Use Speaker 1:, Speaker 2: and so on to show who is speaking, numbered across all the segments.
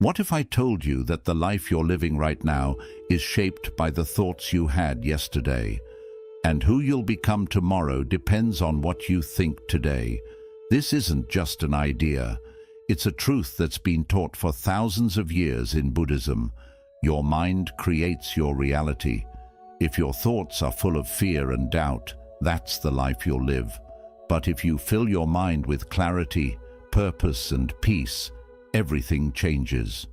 Speaker 1: What if I told you that the life you're living right now is shaped by the thoughts you had yesterday, and who you'll become tomorrow depends on what you think today? This isn't just an idea. It's a truth that's been taught for thousands of years in Buddhism. Your mind creates your reality. If your thoughts are full of fear and doubt, that's the life you'll live. But if you fill your mind with clarity, purpose, and peace, everything changes.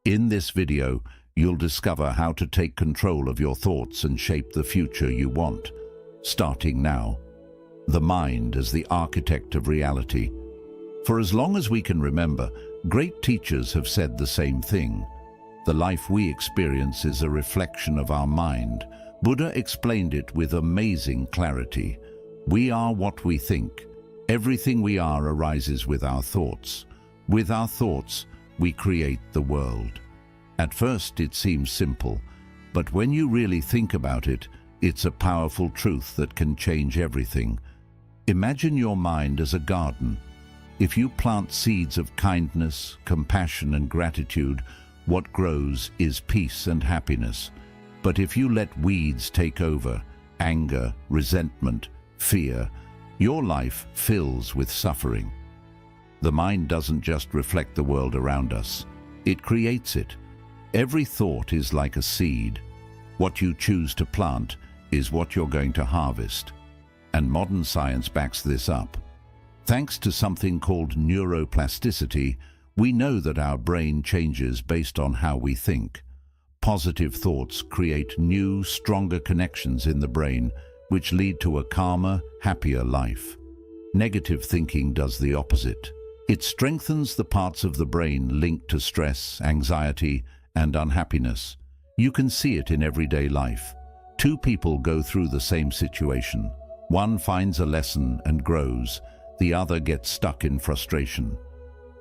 Speaker 1: In this video, you'll discover how to take control of your thoughts and shape the future you want. Starting now. The mind as the architect of reality. For as long as we can remember, great teachers have said the same thing. The life we experience is a reflection of our mind. Buddha explained it with amazing clarity. We are what we think. Everything we are arises with our thoughts. With our thoughts, we create the world. At first, it seems simple, but when you really think about it, it's a powerful truth that can change everything. Imagine your mind as a garden. If you plant seeds of kindness, compassion, and gratitude, what grows is peace and happiness. But if you let weeds take over, anger, resentment, fear, your life fills with suffering. The mind doesn't just reflect the world around us, it creates it. Every thought is like a seed. What you choose to plant is what you're going to harvest. And modern science backs this up. Thanks to something called neuroplasticity, we know that our brain changes based on how we think. Positive thoughts create new, stronger connections in the brain, which lead to a calmer, happier life. Negative thinking does the opposite. It strengthens the parts of the brain linked to stress, anxiety, and unhappiness. You can see it in everyday life. Two people go through the same situation. One finds a lesson and grows. The other gets stuck in frustration.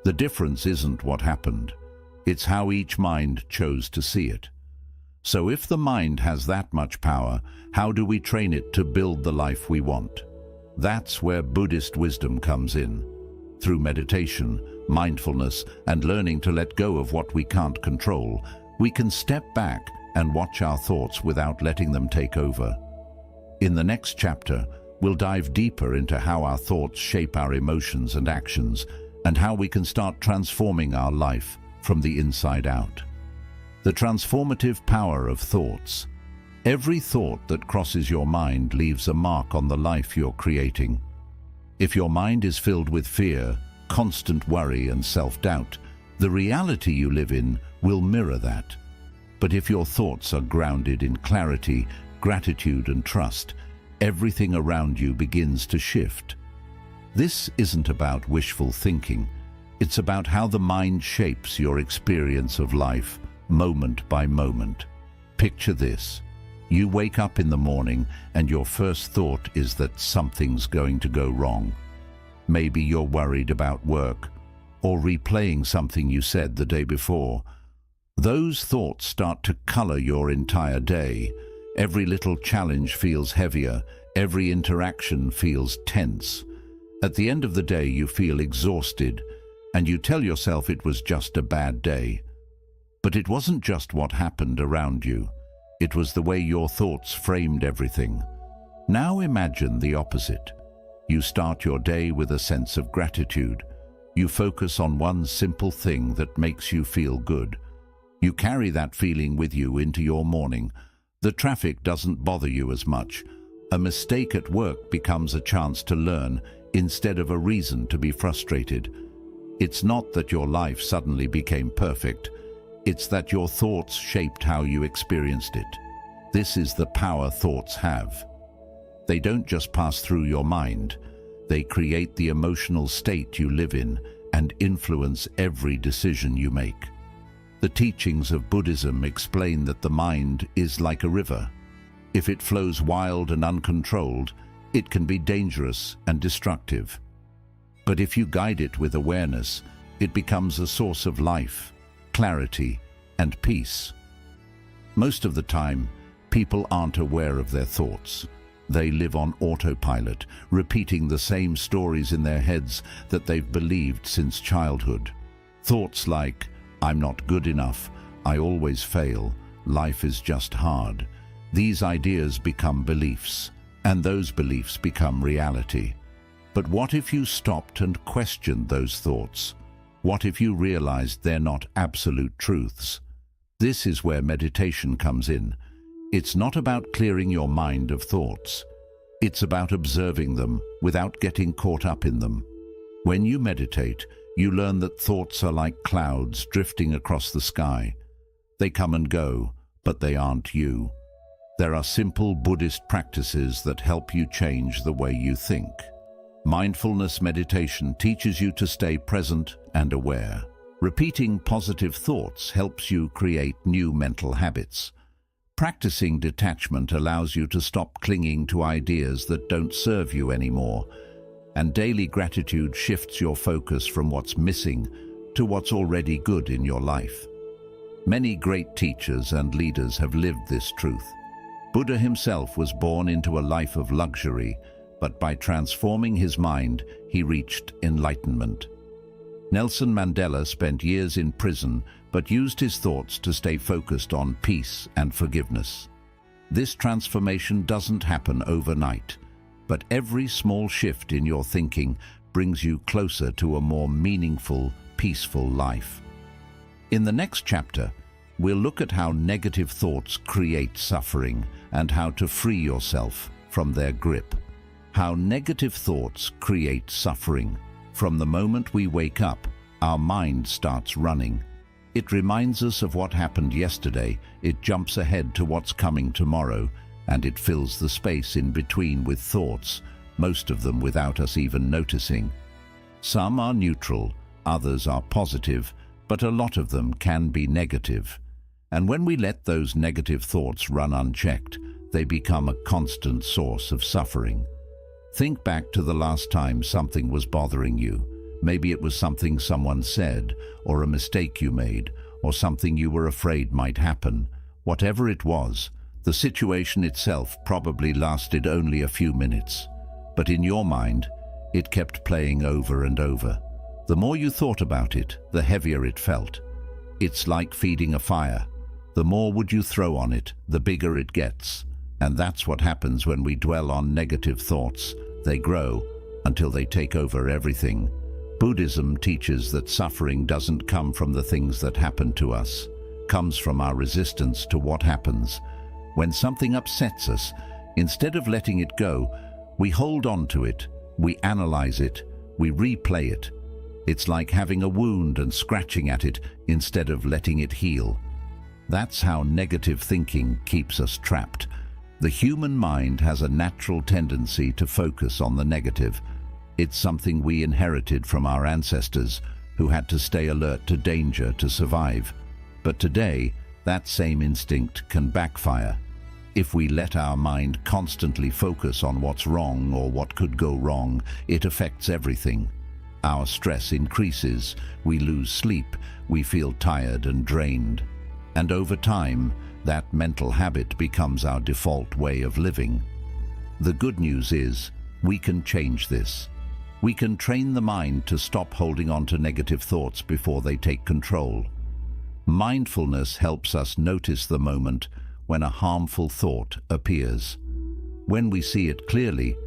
Speaker 1: The difference isn't what happened. It's how each mind chose to see it. So if the mind has that much power, how do we train it to build the life we want? That's where Buddhist wisdom comes in. Through meditation, mindfulness, and learning to let go of what we can't control, we can step back and watch our thoughts without letting them take over. In the next chapter, we'll dive deeper into how our thoughts shape our emotions and actions, and how we can start transforming our life from the inside out. The transformative power of thoughts. Every thought that crosses your mind leaves a mark on the life you're creating. If your mind is filled with fear, constant worry, and self-doubt, the reality you live in will mirror that. But if your thoughts are grounded in clarity, gratitude, and trust, everything around you begins to shift. This isn't about wishful thinking. It's about how the mind shapes your experience of life, moment by moment. Picture this. You wake up in the morning and your first thought is that something's going to go wrong. Maybe you're worried about work or replaying something you said the day before. Those thoughts start to color your entire day. Every little challenge feels heavier. Every interaction feels tense. At the end of the day, you feel exhausted and you tell yourself it was just a bad day. But it wasn't just what happened around you. It was the way your thoughts framed everything. Now imagine the opposite. You start your day with a sense of gratitude. You focus on one simple thing that makes you feel good. You carry that feeling with you into your morning. The traffic doesn't bother you as much. A mistake at work becomes a chance to learn instead of a reason to be frustrated. It's not that your life suddenly became perfect. It's that your thoughts shaped how you experienced it. This is the power thoughts have. They don't just pass through your mind. They create the emotional state you live in and influence every decision you make. The teachings of Buddhism explain that the mind is like a river. If it flows wild and uncontrolled, it can be dangerous and destructive. But if you guide it with awareness, it becomes a source of life, clarity, and peace. Most of the time, people aren't aware of their thoughts. They live on autopilot, repeating the same stories in their heads that they've believed since childhood. Thoughts like, I'm not good enough, I always fail, life is just hard. These ideas become beliefs, and those beliefs become reality. But what if you stopped and questioned those thoughts? What if you realized they're not absolute truths? This is where meditation comes in. It's not about clearing your mind of thoughts. It's about observing them without getting caught up in them. When you meditate, you learn that thoughts are like clouds drifting across the sky. They come and go, but they aren't you. There are simple Buddhist practices that help you change the way you think. Mindfulness meditation teaches you to stay present and aware. Repeating positive thoughts helps you create new mental habits. Practicing detachment allows you to stop clinging to ideas that don't serve you anymore. And daily gratitude shifts your focus from what's missing to what's already good in your life. Many great teachers and leaders have lived this truth. Buddha himself was born into a life of luxury, but by transforming his mind, he reached enlightenment. Nelson Mandela spent years in prison, but used his thoughts to stay focused on peace and forgiveness. This transformation doesn't happen overnight, but every small shift in your thinking brings you closer to a more meaningful, peaceful life. In the next chapter, we'll look at how negative thoughts create suffering and how to free yourself from their grip. How negative thoughts create suffering. From the moment we wake up, our mind starts running. It reminds us of what happened yesterday, it jumps ahead to what's coming tomorrow, and it fills the space in between with thoughts, most of them without us even noticing. Some are neutral, others are positive, but a lot of them can be negative. And when we let those negative thoughts run unchecked, they become a constant source of suffering. Think back to the last time something was bothering you. Maybe it was something someone said, or a mistake you made, or something you were afraid might happen. Whatever it was, the situation itself probably lasted only a few minutes. But in your mind, it kept playing over and over. The more you thought about it, the heavier it felt. It's like feeding a fire. The more wood you throw on it, the bigger it gets. And that's what happens when we dwell on negative thoughts. They grow until they take over everything. Buddhism teaches that suffering doesn't come from the things that happen to us. It comes from our resistance to what happens. When something upsets us, instead of letting it go, we hold on to it, we analyze it, we replay it. It's like having a wound and scratching at it instead of letting it heal. That's how negative thinking keeps us trapped. The human mind has a natural tendency to focus on the negative. It's something we inherited from our ancestors, who had to stay alert to danger to survive. But today, that same instinct can backfire. If we let our mind constantly focus on what's wrong or what could go wrong, it affects everything. Our stress increases, we lose sleep, we feel tired and drained. And over time, that mental habit becomes our default way of living. The good news is, we can change this. We can train the mind to stop holding on to negative thoughts before they take control. Mindfulness helps us notice the moment when a harmful thought appears. When we see it clearly,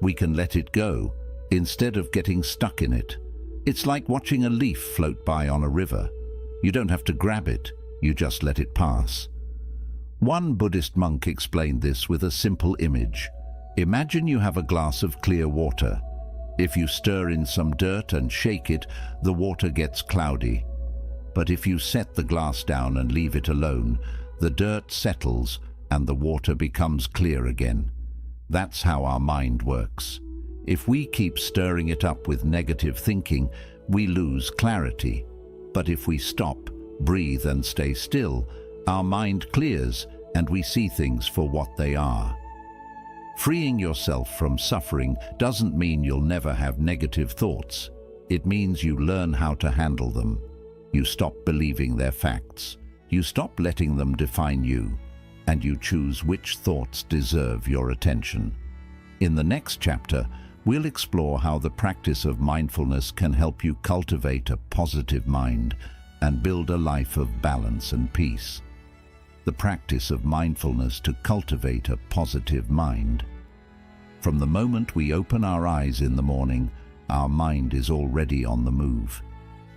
Speaker 1: we can let it go instead of getting stuck in it. It's like watching a leaf float by on a river. You don't have to grab it, you just let it pass. One Buddhist monk explained this with a simple image. Imagine you have a glass of clear water. If you stir in some dirt and shake it, the water gets cloudy. But if you set the glass down and leave it alone, the dirt settles and the water becomes clear again. That's how our mind works. If we keep stirring it up with negative thinking, we lose clarity. But if we stop, breathe and stay still, our mind clears and we see things for what they are. Freeing yourself from suffering doesn't mean you'll never have negative thoughts. It means you learn how to handle them. You stop believing they're facts. You stop letting them define you, and you choose which thoughts deserve your attention. In the next chapter, we'll explore how the practice of mindfulness can help you cultivate a positive mind and build a life of balance and peace. The practice of mindfulness to cultivate a positive mind. From the moment we open our eyes in the morning, our mind is already on the move.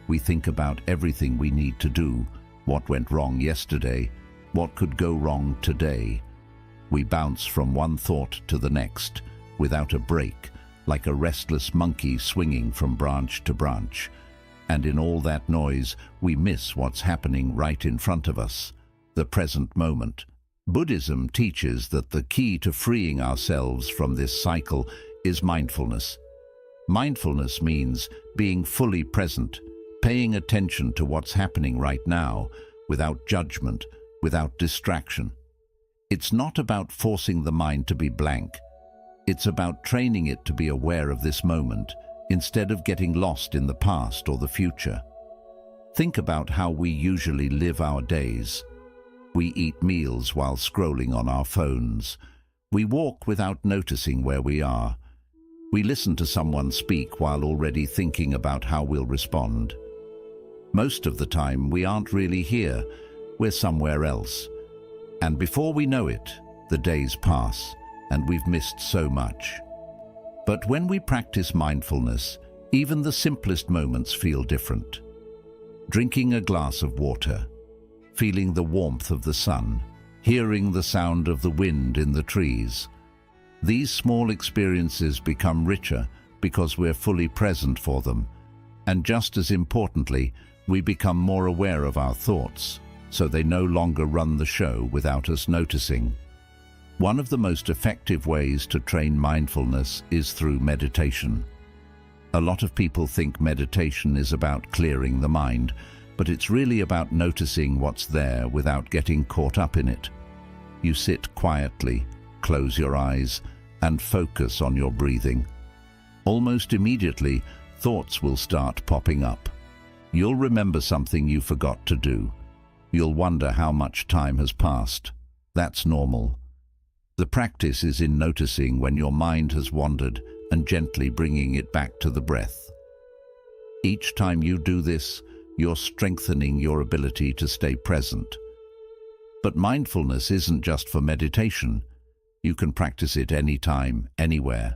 Speaker 1: We think about everything we need to do, what went wrong yesterday, what could go wrong today. We bounce from one thought to the next, without a break, like a restless monkey swinging from branch to branch. And in all that noise, we miss what's happening right in front of us, the present moment. Buddhism teaches that the key to freeing ourselves from this cycle is mindfulness. Mindfulness means being fully present, paying attention to what's happening right now, without judgment, without distraction. It's not about forcing the mind to be blank. It's about training it to be aware of this moment, instead of getting lost in the past or the future. Think about how we usually live our days. We eat meals while scrolling on our phones. We walk without noticing where we are. We listen to someone speak while already thinking about how we'll respond. Most of the time, we aren't really here, we're somewhere else. And before we know it, the days pass, and we've missed so much. But when we practice mindfulness, even the simplest moments feel different. Drinking a glass of water, feeling the warmth of the sun, hearing the sound of the wind in the trees. These small experiences become richer because we're fully present for them. And just as importantly, we become more aware of our thoughts, so they no longer run the show without us noticing. One of the most effective ways to train mindfulness is through meditation. A lot of people think meditation is about clearing the mind, but it's really about noticing what's there without getting caught up in it. You sit quietly, close your eyes, and focus on your breathing. Almost immediately, thoughts will start popping up. You'll remember something you forgot to do. You'll wonder how much time has passed. That's normal. The practice is in noticing when your mind has wandered and gently bringing it back to the breath. Each time you do this, you're strengthening your ability to stay present. But mindfulness isn't just for meditation. You can practice it anytime, anywhere.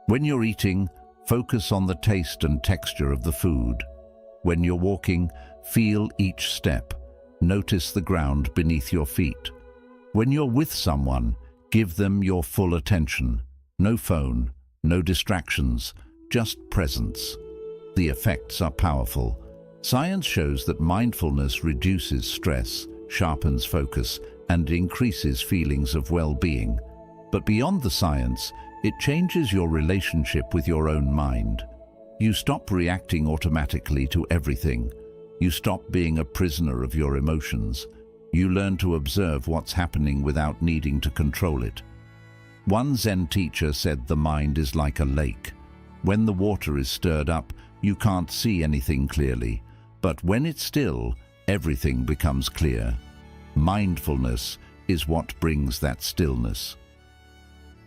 Speaker 1: When you're eating, focus on the taste and texture of the food. When you're walking, feel each step. Notice the ground beneath your feet. When you're with someone, give them your full attention. No phone, no distractions, just presence. The effects are powerful. Science shows that mindfulness reduces stress, sharpens focus, and increases feelings of well-being. But beyond the science, it changes your relationship with your own mind. You stop reacting automatically to everything. You stop being a prisoner of your emotions. You learn to observe what's happening without needing to control it. One Zen teacher said the mind is like a lake. When the water is stirred up, you can't see anything clearly. But when it's still, everything becomes clear. Mindfulness is what brings that stillness.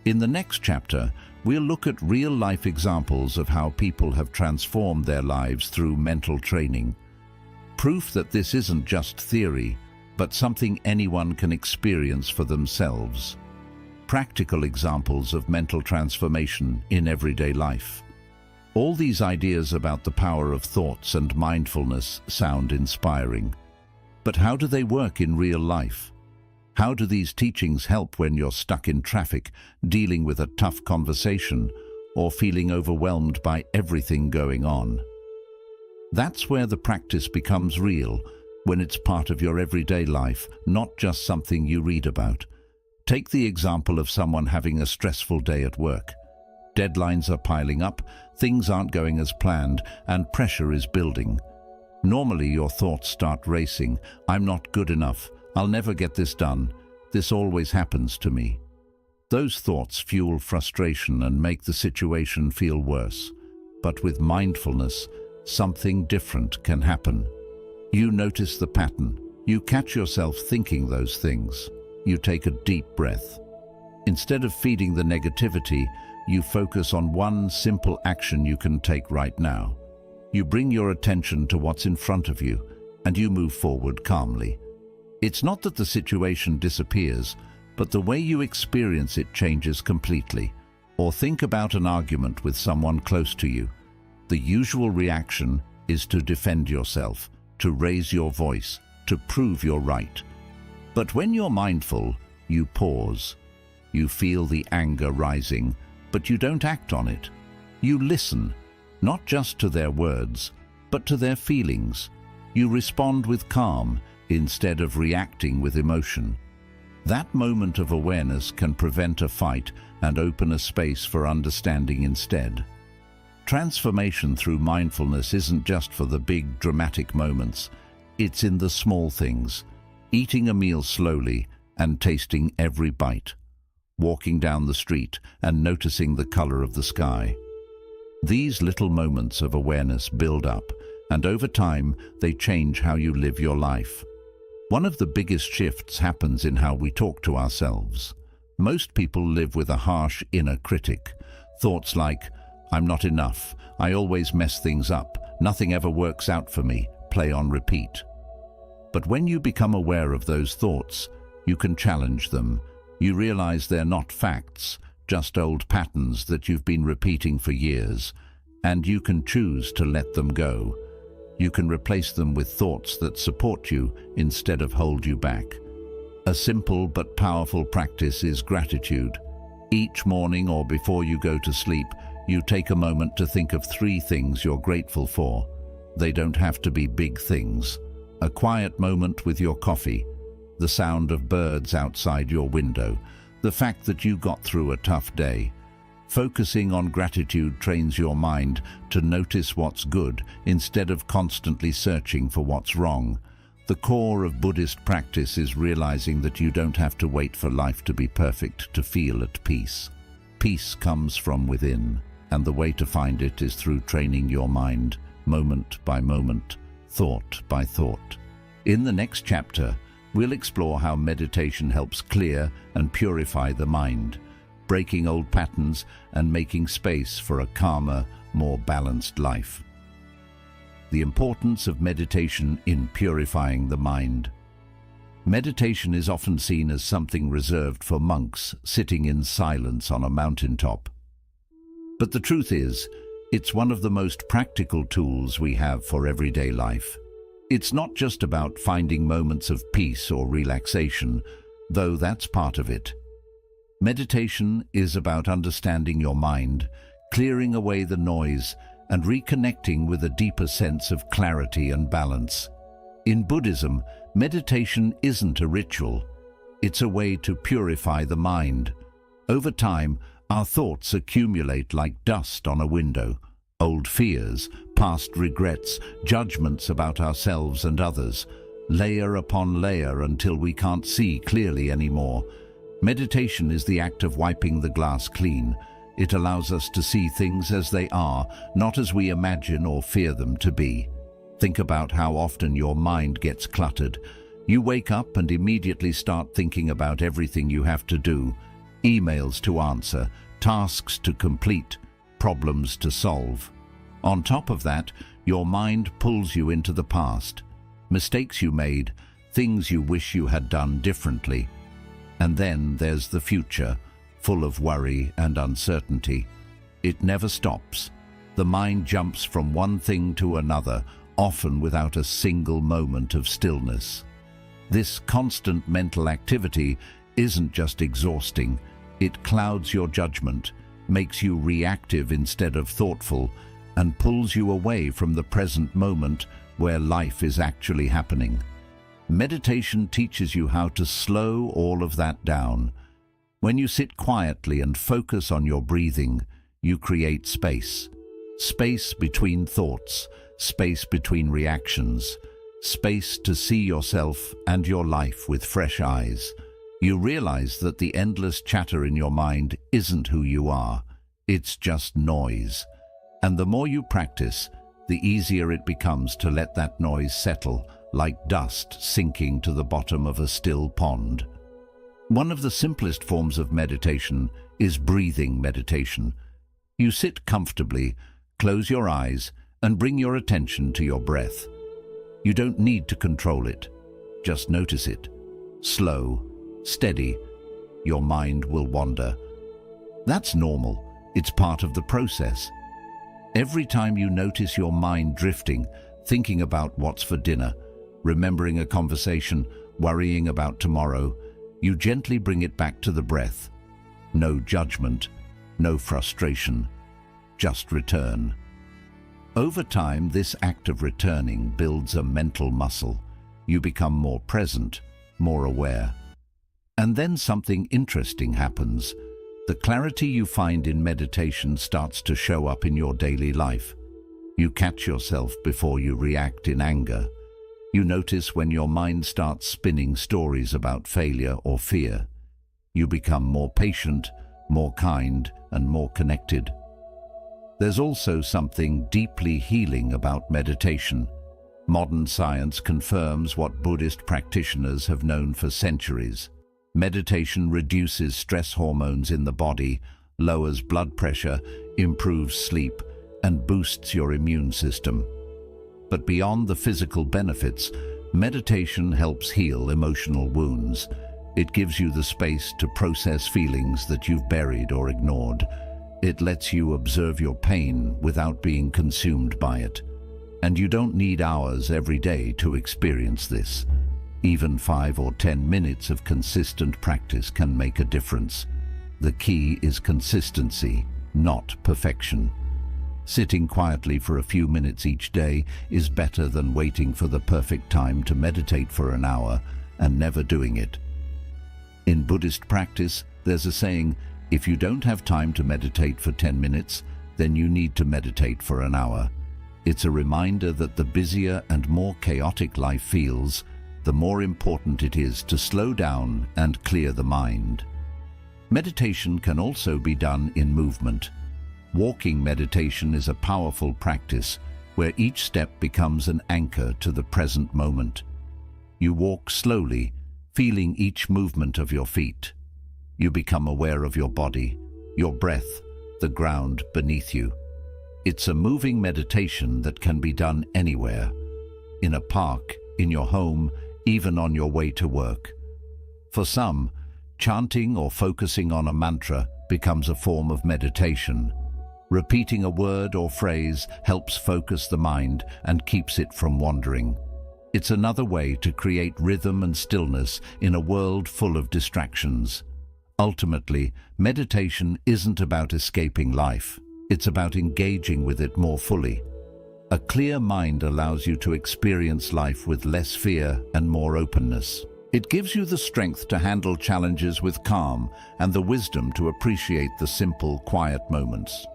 Speaker 1: In the next chapter, we'll look at real-life examples of how people have transformed their lives through mental training. Proof that this isn't just theory, but something anyone can experience for themselves. Practical examples of mental transformation in everyday life. All these ideas about the power of thoughts and mindfulness sound inspiring. But how do they work in real life? How do these teachings help when you're stuck in traffic, dealing with a tough conversation, or feeling overwhelmed by everything going on? That's where the practice becomes real, when it's part of your everyday life, not just something you read about. Take the example of someone having a stressful day at work. Deadlines are piling up, things aren't going as planned, and pressure is building. Normally your thoughts start racing. I'm not good enough. I'll never get this done. This always happens to me. Those thoughts fuel frustration and make the situation feel worse. But with mindfulness, something different can happen. You notice the pattern. You catch yourself thinking those things. You take a deep breath. Instead of feeding the negativity, you focus on one simple action you can take right now. You bring your attention to what's in front of you, and you move forward calmly. It's not that the situation disappears, but the way you experience it changes completely. Or think about an argument with someone close to you. The usual reaction is to defend yourself, to raise your voice, to prove you're right. But when you're mindful, you pause. You feel the anger rising, but you don't act on it. You listen, not just to their words, but to their feelings. You respond with calm instead of reacting with emotion. That moment of awareness can prevent a fight and open a space for understanding instead. Transformation through mindfulness isn't just for the big, dramatic moments. It's in the small things. Eating a meal slowly and tasting every bite. Walking down the street and noticing the color of the sky. These little moments of awareness build up, and over time, they change how you live your life. One of the biggest shifts happens in how we talk to ourselves. Most people live with a harsh inner critic. Thoughts like, "I'm not enough, I always mess things up, nothing ever works out for me," play on repeat. But when you become aware of those thoughts, you can challenge them. You realize they're not facts, just old patterns that you've been repeating for years, and you can choose to let them go. You can replace them with thoughts that support you instead of hold you back. A simple but powerful practice is gratitude. Each morning or before you go to sleep, you take a moment to think of 3 things you're grateful for. They don't have to be big things. A quiet moment with your coffee, the sound of birds outside your window, the fact that you got through a tough day. Focusing on gratitude trains your mind to notice what's good instead of constantly searching for what's wrong. The core of Buddhist practice is realizing that you don't have to wait for life to be perfect to feel at peace. Peace comes from within, and the way to find it is through training your mind, moment by moment, thought by thought. In the next chapter, we'll explore how meditation helps clear and purify the mind, breaking old patterns and making space for a calmer, more balanced life. The importance of meditation in purifying the mind. Meditation is often seen as something reserved for monks sitting in silence on a mountaintop. But the truth is, it's one of the most practical tools we have for everyday life. It's not just about finding moments of peace or relaxation, though that's part of it. Meditation is about understanding your mind, clearing away the noise, and reconnecting with a deeper sense of clarity and balance. In Buddhism, meditation isn't a ritual. It's a way to purify the mind. Over time, our thoughts accumulate like dust on a window. Old fears, past regrets, judgments about ourselves and others, layer upon layer until we can't see clearly anymore. Meditation is the act of wiping the glass clean. It allows us to see things as they are, not as we imagine or fear them to be. Think about how often your mind gets cluttered. You wake up and immediately start thinking about everything you have to do, emails to answer, tasks to complete, problems to solve. On top of that, your mind pulls you into the past, mistakes you made, things you wish you had done differently. And then there's the future, full of worry and uncertainty. It never stops. The mind jumps from one thing to another, often without a single moment of stillness. This constant mental activity isn't just exhausting. It clouds your judgment, makes you reactive instead of thoughtful, and pulls you away from the present moment where life is actually happening. Meditation teaches you how to slow all of that down. When you sit quietly and focus on your breathing, you create space. Space between thoughts, space between reactions, space to see yourself and your life with fresh eyes. You realize that the endless chatter in your mind isn't who you are. It's just noise. And the more you practice, the easier it becomes to let that noise settle, like dust sinking to the bottom of a still pond. One of the simplest forms of meditation is breathing meditation. You sit comfortably, close your eyes, and bring your attention to your breath. You don't need to control it. Just notice it. Slow, steady. Your mind will wander. That's normal. It's part of the process. Every time you notice your mind drifting, thinking about what's for dinner, remembering a conversation, worrying about tomorrow, you gently bring it back to the breath. No judgment, no frustration, just return. Over time, this act of returning builds a mental muscle. You become more present, more aware. And then something interesting happens. The clarity you find in meditation starts to show up in your daily life. You catch yourself before you react in anger. You notice when your mind starts spinning stories about failure or fear. You become more patient, more kind, and more connected. There's also something deeply healing about meditation. Modern science confirms what Buddhist practitioners have known for centuries. Meditation reduces stress hormones in the body, lowers blood pressure, improves sleep, and boosts your immune system. But beyond the physical benefits, meditation helps heal emotional wounds. It gives you the space to process feelings that you've buried or ignored. It lets you observe your pain without being consumed by it. And you don't need hours every day to experience this. Even 5 or 10 minutes of consistent practice can make a difference. The key is consistency, not perfection. Sitting quietly for a few minutes each day is better than waiting for the perfect time to meditate for an hour and never doing it. In Buddhist practice, there's a saying, if you don't have time to meditate for 10 minutes, then you need to meditate for an hour. It's a reminder that the busier and more chaotic life feels, the more important it is to slow down and clear the mind. Meditation can also be done in movement. Walking meditation is a powerful practice where each step becomes an anchor to the present moment. You walk slowly, feeling each movement of your feet. You become aware of your body, your breath, the ground beneath you. It's a moving meditation that can be done anywhere, in a park, in your home, even on your way to work. For some, chanting or focusing on a mantra becomes a form of meditation. Repeating a word or phrase helps focus the mind and keeps it from wandering. It's another way to create rhythm and stillness in a world full of distractions. Ultimately, meditation isn't about escaping life. It's about engaging with it more fully. A clear mind allows you to experience life with less fear and more openness. It gives you the strength to handle challenges with calm and the wisdom to appreciate the simple, quiet moments.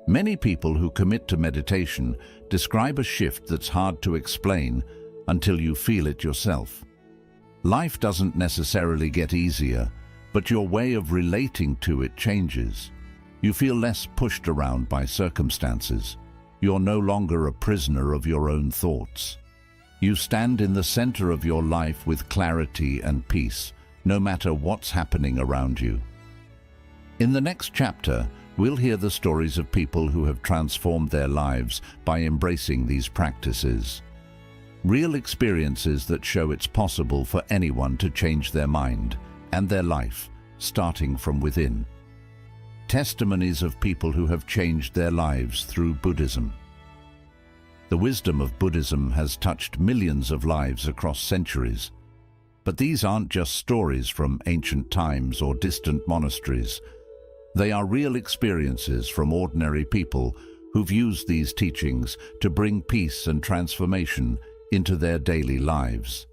Speaker 1: Many people who commit to meditation describe a shift that's hard to explain until you feel it yourself. Life doesn't necessarily get easier, but your way of relating to it changes. You feel less pushed around by circumstances. You're no longer a prisoner of your own thoughts. You stand in the center of your life with clarity and peace, no matter what's happening around you. In the next chapter, we'll hear the stories of people who have transformed their lives by embracing these practices. Real experiences that show it's possible for anyone to change their mind and their life, starting from within. Testimonies of people who have changed their lives through Buddhism. The wisdom of Buddhism has touched millions of lives across centuries. But these aren't just stories from ancient times or distant monasteries. They are real experiences from ordinary people who've used these teachings to bring peace and transformation into their daily lives.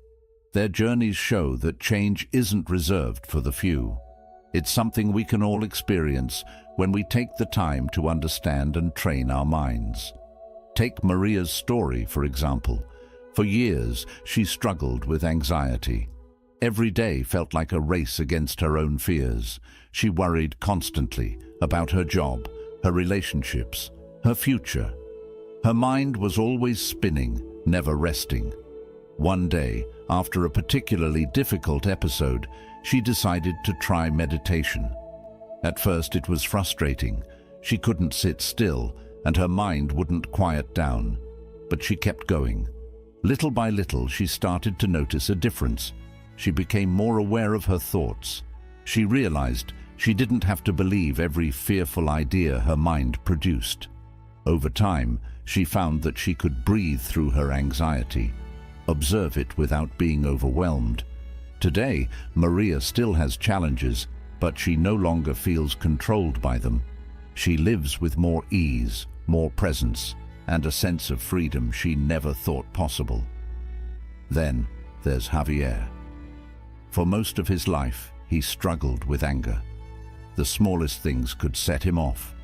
Speaker 1: Their journeys show that change isn't reserved for the few. It's something we can all experience when we take the time to understand and train our minds. Take Maria's story, for example. For years, she struggled with anxiety. Every day felt like a race against her own fears. She worried constantly about her job, her relationships, her future. Her mind was always spinning, never resting. One day, after a particularly difficult episode, she decided to try meditation. At first it was frustrating. She couldn't sit still, and her mind wouldn't quiet down. But she kept going. Little by little, she started to notice a difference. She became more aware of her thoughts. She realized she didn't have to believe every fearful idea her mind produced. Over time, she found that she could breathe through her anxiety, observe it without being overwhelmed. Today, Maria still has challenges, but she no longer feels controlled by them. She lives with more ease, more presence, and a sense of freedom she never thought possible. Then there's Javier. For most of his life, he struggled with anger. The smallest things could set him off.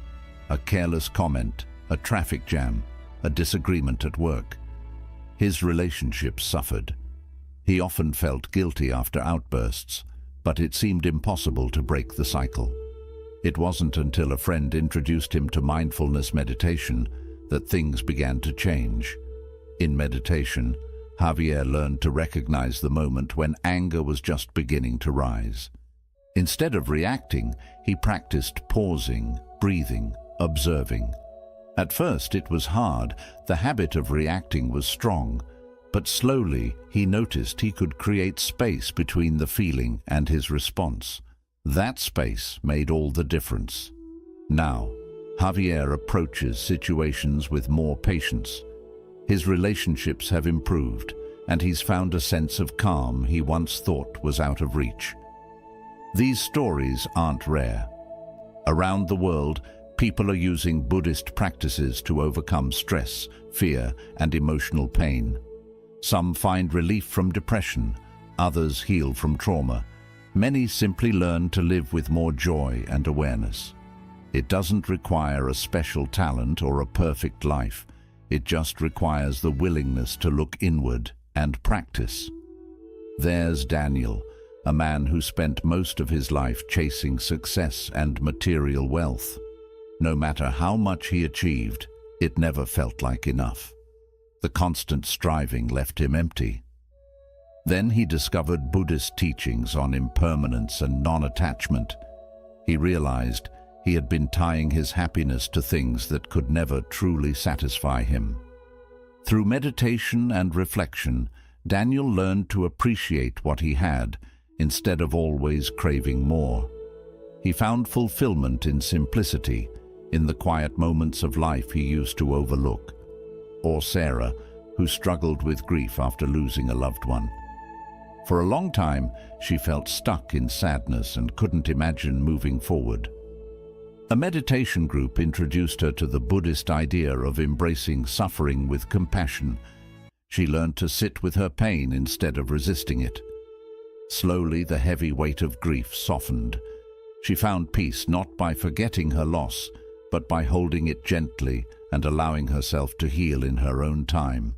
Speaker 1: A careless comment, a traffic jam, a disagreement at work. His relationships suffered. He often felt guilty after outbursts, but it seemed impossible to break the cycle. It wasn't until a friend introduced him to mindfulness meditation that things began to change. In meditation, Javier learned to recognize the moment when anger was just beginning to rise. Instead of reacting, he practiced pausing, breathing, observing. At first it was hard. The habit of reacting was strong, but slowly he noticed he could create space between the feeling and his response. That space made all the difference. Now, Javier approaches situations with more patience. His relationships have improved, and he's found a sense of calm he once thought was out of reach. These stories aren't rare. Around the world, people are using Buddhist practices to overcome stress, fear, and emotional pain. Some find relief from depression, others heal from trauma. Many simply learn to live with more joy and awareness. It doesn't require a special talent or a perfect life. It just requires the willingness to look inward and practice. There's Daniel, a man who spent most of his life chasing success and material wealth. No matter how much he achieved, it never felt like enough. The constant striving left him empty. Then he discovered Buddhist teachings on impermanence and non-attachment. He realized he had been tying his happiness to things that could never truly satisfy him. Through meditation and reflection, Daniel learned to appreciate what he had instead of always craving more. He found fulfillment in simplicity, in the quiet moments of life he used to overlook. Or Sarah, who struggled with grief after losing a loved one. For a long time, she felt stuck in sadness and couldn't imagine moving forward. A meditation group introduced her to the Buddhist idea of embracing suffering with compassion. She learned to sit with her pain instead of resisting it. Slowly, the heavy weight of grief softened. She found peace not by forgetting her loss, but by holding it gently and allowing herself to heal in her own time.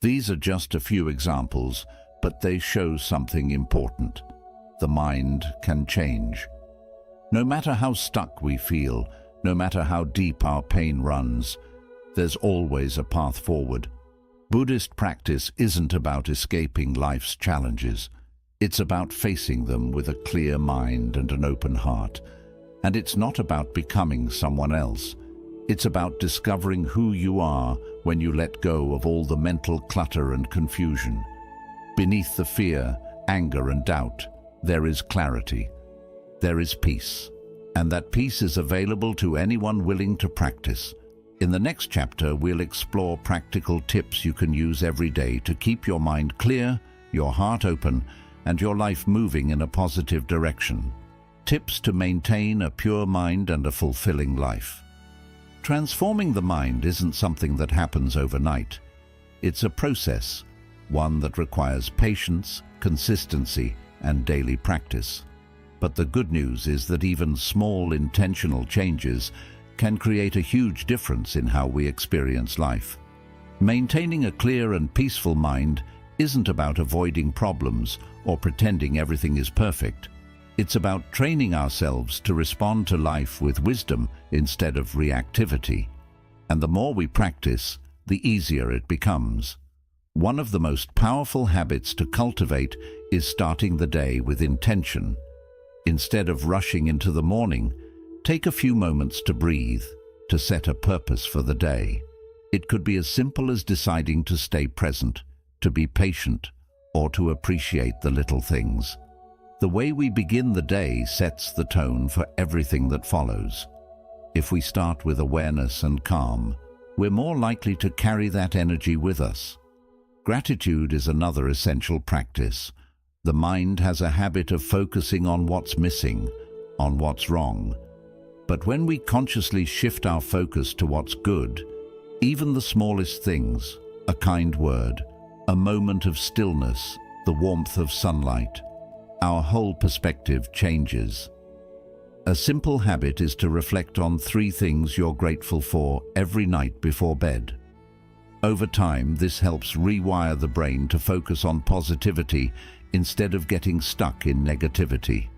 Speaker 1: These are just a few examples, but they show something important. The mind can change. No matter how stuck we feel, no matter how deep our pain runs, there's always a path forward. Buddhist practice isn't about escaping life's challenges. It's about facing them with a clear mind and an open heart. And it's not about becoming someone else. It's about discovering who you are when you let go of all the mental clutter and confusion. Beneath the fear, anger, and doubt, there is clarity. There is peace. And that peace is available to anyone willing to practice. In the next chapter, we'll explore practical tips you can use every day to keep your mind clear, your heart open, and your life moving in a positive direction. Tips to maintain a pure mind and a fulfilling life. Transforming the mind isn't something that happens overnight. It's a process, one that requires patience, consistency, and daily practice. But the good news is that even small intentional changes can create a huge difference in how we experience life. Maintaining a clear and peaceful mind isn't about avoiding problems or pretending everything is perfect. It's about training ourselves to respond to life with wisdom instead of reactivity. And the more we practice, the easier it becomes. One of the most powerful habits to cultivate is starting the day with intention. Instead of rushing into the morning, take a few moments to breathe, to set a purpose for the day. It could be as simple as deciding to stay present, to be patient, or to appreciate the little things. The way we begin the day sets the tone for everything that follows. If we start with awareness and calm, we're more likely to carry that energy with us. Gratitude is another essential practice. The mind has a habit of focusing on what's missing, on what's wrong. But when we consciously shift our focus to what's good, even the smallest things, a kind word, a moment of stillness, the warmth of sunlight, our whole perspective changes. A simple habit is to reflect on 3 things you're grateful for every night before bed. Over time, this helps rewire the brain to focus on positivity instead of getting stuck in negativity.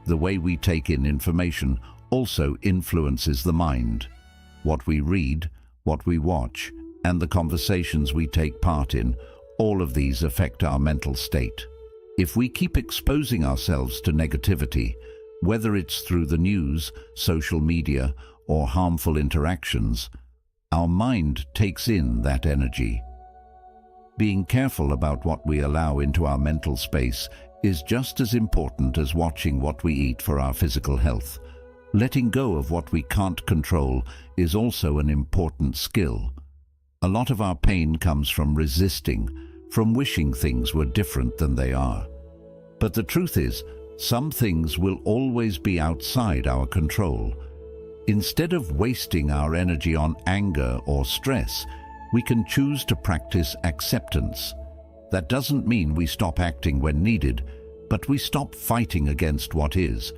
Speaker 1: The way we take in information also influences the mind. What we read, what we watch, and the conversations we take part in, all of these affect our mental state. If we keep exposing ourselves to negativity, whether it's through the news, social media, or harmful interactions, our mind takes in that energy. Being careful about what we allow into our mental space is just as important as watching what we eat for our physical health. Letting go of what we can't control is also an important skill. A lot of our pain comes from resisting, from wishing things were different than they are. But the truth is, some things will always be outside our control. Instead of wasting our energy on anger or stress, we can choose to practice acceptance. That doesn't mean we stop acting when needed, but we stop fighting against what is.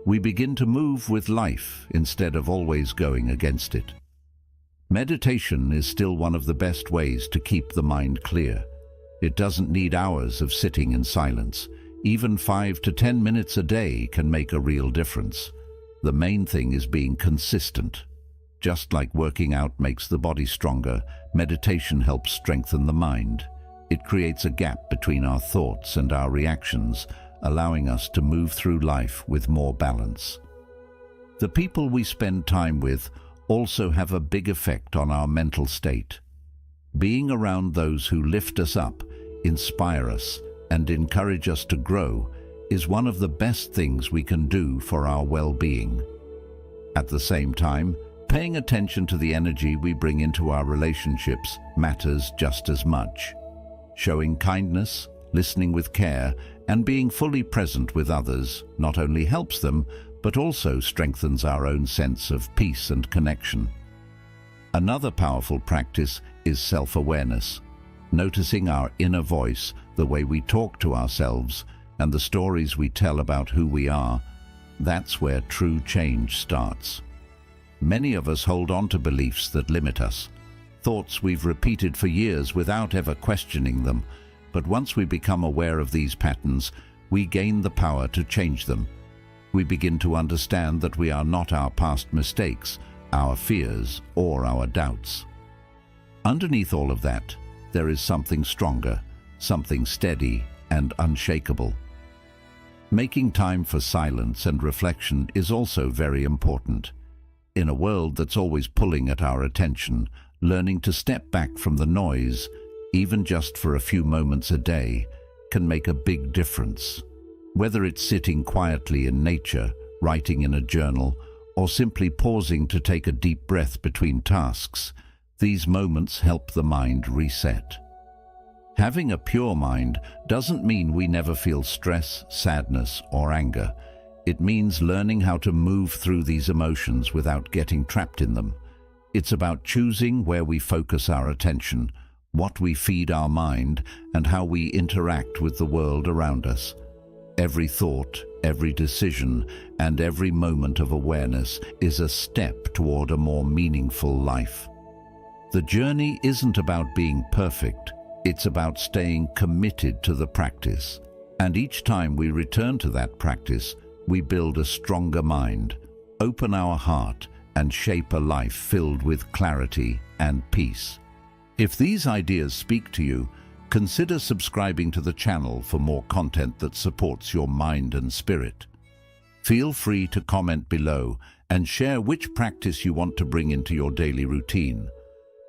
Speaker 1: We begin to move with life instead of always going against it. Meditation is still one of the best ways to keep the mind clear. It doesn't need hours of sitting in silence. Even 5 to 10 minutes a day can make a real difference. The main thing is being consistent. Just like working out makes the body stronger, meditation helps strengthen the mind. It creates a gap between our thoughts and our reactions, allowing us to move through life with more balance. The people we spend time with also have a big effect on our mental state. Being around those who lift us up, inspire us, and encourage us to grow is one of the best things we can do for our well-being. At the same time, paying attention to the energy we bring into our relationships matters just as much. Showing kindness, listening with care, and being fully present with others not only helps them, but also strengthens our own sense of peace and connection. Another powerful practice is self-awareness. Noticing our inner voice, the way we talk to ourselves, and the stories we tell about who we are, that's where true change starts. Many of us hold on to beliefs that limit us, thoughts we've repeated for years without ever questioning them, but once we become aware of these patterns, we gain the power to change them. We begin to understand that we are not our past mistakes, our fears, or our doubts. Underneath all of that, there is something stronger, something steady and unshakable. Making time for silence and reflection is also very important. In a world that's always pulling at our attention, learning to step back from the noise, even just for a few moments a day, can make a big difference. Whether it's sitting quietly in nature, writing in a journal, or simply pausing to take a deep breath between tasks, these moments help the mind reset. Having a pure mind doesn't mean we never feel stress, sadness, or anger. It means learning how to move through these emotions without getting trapped in them. It's about choosing where we focus our attention, what we feed our mind, and how we interact with the world around us. Every thought, every decision, and every moment of awareness is a step toward a more meaningful life. The journey isn't about being perfect. It's about staying committed to the practice. And each time we return to that practice, we build a stronger mind, open our heart, and shape a life filled with clarity and peace. If these ideas speak to you, consider subscribing to the channel for more content that supports your mind and spirit. Feel free to comment below and share which practice you want to bring into your daily routine.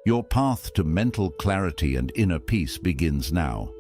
Speaker 1: Your path to mental clarity and inner peace begins now.